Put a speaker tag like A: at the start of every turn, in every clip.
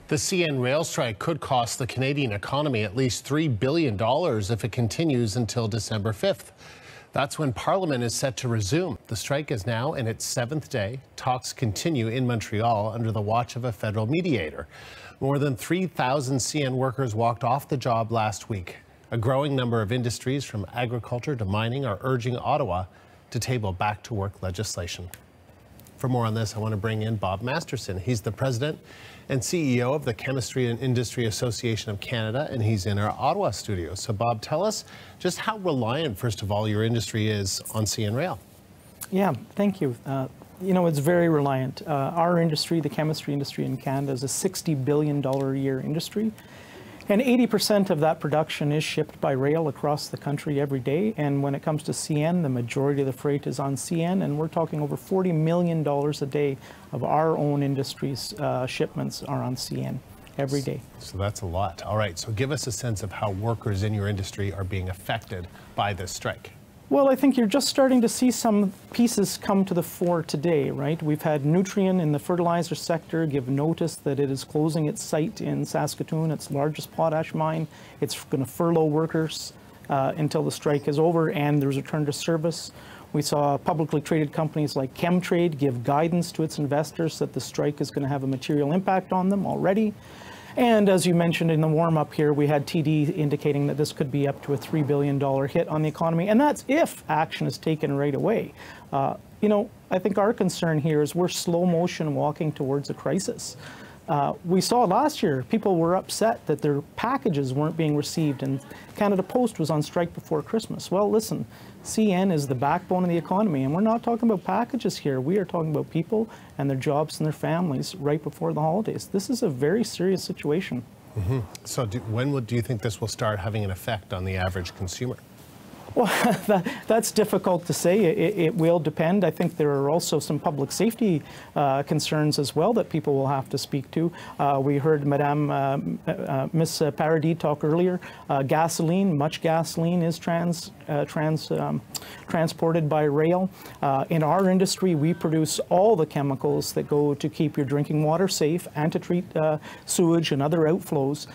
A: The CN rail strike could cost the Canadian economy at least $3 billion if it continues until December 5th. That's when Parliament is set to resume. The strike is now in its 7th day. Talks continue in Montreal under the watch of a federal mediator. More than 3,000 CN workers walked off the job last week. A growing number of industries, from agriculture to mining, are urging Ottawa to table back-to-work legislation. For more on this, I want to bring in Bob Masterson. He's the president and CEO of the Chemistry and Industry Association of Canada, and he's in our Ottawa studio. So, Bob, tell us just how reliant, first of all, your industry is on CN Rail.
B: Yeah, thank you. You know, it's very reliant. Our industry, the chemistry industry in Canada, is a $60 billion a year industry. And 80% of that production is shipped by rail across the country every day. And when it comes to CN, the majority of the freight is on CN. And we're talking over $40 million a day of our own industry's shipments are on CN every day.
A: So that's a lot. All right. So give us a sense of how workers in your industry are being affected by this strike.
B: Well, I think you're just starting to see some pieces come to the fore today, right? We've had Nutrien in the fertilizer sector give notice that it is closing its site in Saskatoon, its largest potash mine. It's going to furlough workers until the strike is over and there's a return to service. We saw publicly traded companies like Chemtrade give guidance to its investors that the strike is going to have a material impact on them already. And as you mentioned in the warm-up here, we had TD indicating that this could be up to a $3 billion hit on the economy, and that's if action is taken right away. You know, I think our concern here is we're slow motion walking towards a crisis. We saw last year, people were upset that their packages weren't being received, and Canada Post was on strike before Christmas. Well, listen, CN is the backbone of the economy, and we're not talking about packages here. We are talking about people and their jobs and their families right before the holidays. This is a very serious situation.
A: Mm-hmm. So when do you think this will start having an effect on the average consumer?
B: Well, that's difficult to say. It will depend. I think there are also some public safety concerns as well that people will have to speak to. We heard Miss Paradis talk earlier. Gasoline, much gasoline is transported by rail. In our industry, we produce all the chemicals that go to keep your drinking water safe and to treat sewage and other outflows.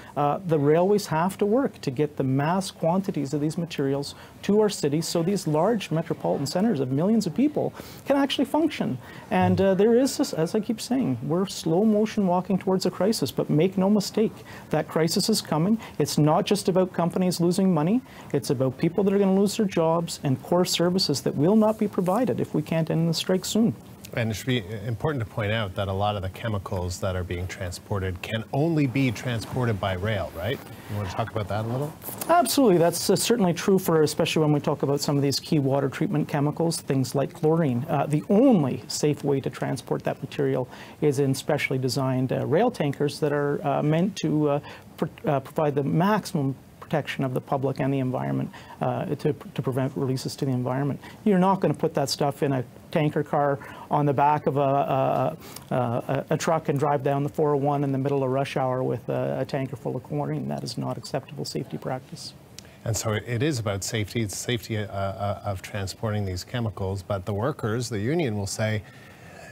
B: The railways have to work to get the mass quantities of these materials to our cities so these large metropolitan centers of millions of people can actually function. And there is this, as I keep saying, we're slow motion walking towards a crisis, but make no mistake, that crisis is coming. It's not just about companies losing money. It's about people that are going to lose their jobs and core services that will not be provided if we can't end the strike soon.
A: And it should be important to point out that a lot of the chemicals that are being transported can only be transported by rail, right? You want to talk about that a little?
B: Absolutely. That's certainly true for, especially when we talk about some of these key water treatment chemicals, things like chlorine. The only safe way to transport that material is in specially designed rail tankers that are meant to provide the maximum protection of the public and the environment to prevent releases to the environment. You're not going to put that stuff in a tanker car on the back of a truck and drive down the 401 in the middle of rush hour with a tanker full of chlorine. That is not acceptable safety practice.
A: And so it is about safety. It's safety of transporting these chemicals, but the workers, the union will say,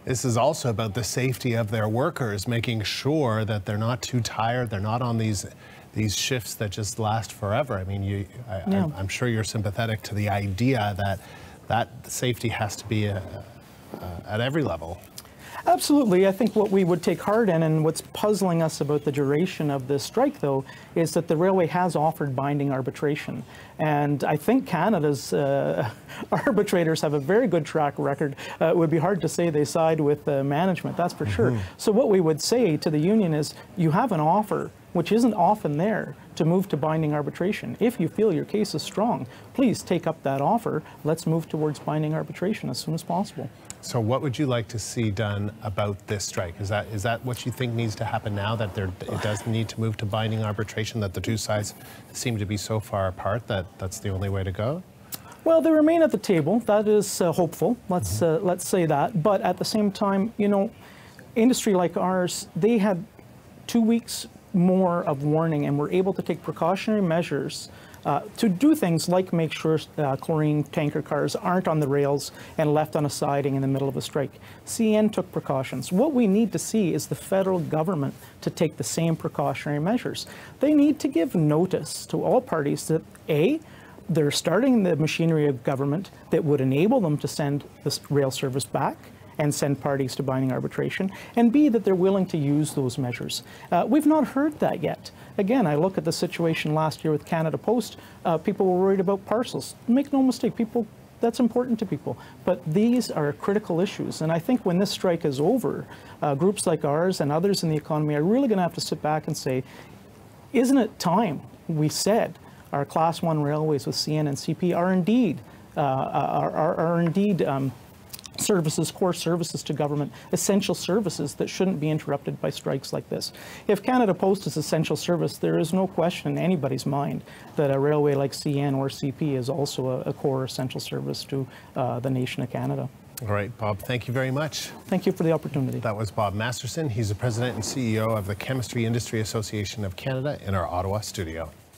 A: this is also about the safety of their workers, making sure that they're not too tired, they're not on these shifts that just last forever. I mean, I'm sure you're sympathetic to the idea that safety has to be at every level.
B: Absolutely. I think what we would take heart in, and what's puzzling us about the duration of this strike, though, is that the railway has offered binding arbitration. And I think Canada's arbitrators have a very good track record. It would be hard to say they side with management, that's for sure. So what we would say to the union is, you have an offer, which isn't often there, to move to binding arbitration. If you feel your case is strong, please take up that offer. Let's move towards binding arbitration as soon as possible.
A: So what would you like to see done about this strike? Is that what you think needs to happen now, that it does need to move to binding arbitration, that the two sides seem to be so far apart that that's the only way to go?
B: Well, they remain at the table. That is hopeful. Let's say that. But at the same time, you know, industry like ours, they had 2 weeks more of warning and were able to take precautionary measures to do things like make sure chlorine tanker cars aren't on the rails and left on a siding in the middle of a strike. CN took precautions. What we need to see is the federal government to take the same precautionary measures. They need to give notice to all parties that A, they're starting the machinery of government that would enable them to send this rail service back and send parties to binding arbitration, and B, that they're willing to use those measures. We've not heard that yet. Again, I look at the situation last year with Canada Post. People were worried about parcels. Make no mistake, that's important to people. But these are critical issues, and I think when this strike is over, groups like ours and others in the economy are really going to have to sit back and say, isn't it time we said our Class 1 railways with CN and CP are indeed services, core services to government, essential services that shouldn't be interrupted by strikes like this. If Canada Post is essential service, there is no question in anybody's mind that a railway like CN or CP is also a core essential service to the nation of Canada.
A: All right, Bob, thank you very much.
B: Thank you for the opportunity.
A: That was Bob Masterson. He's the President and CEO of the Chemistry Industry Association of Canada in our Ottawa studio.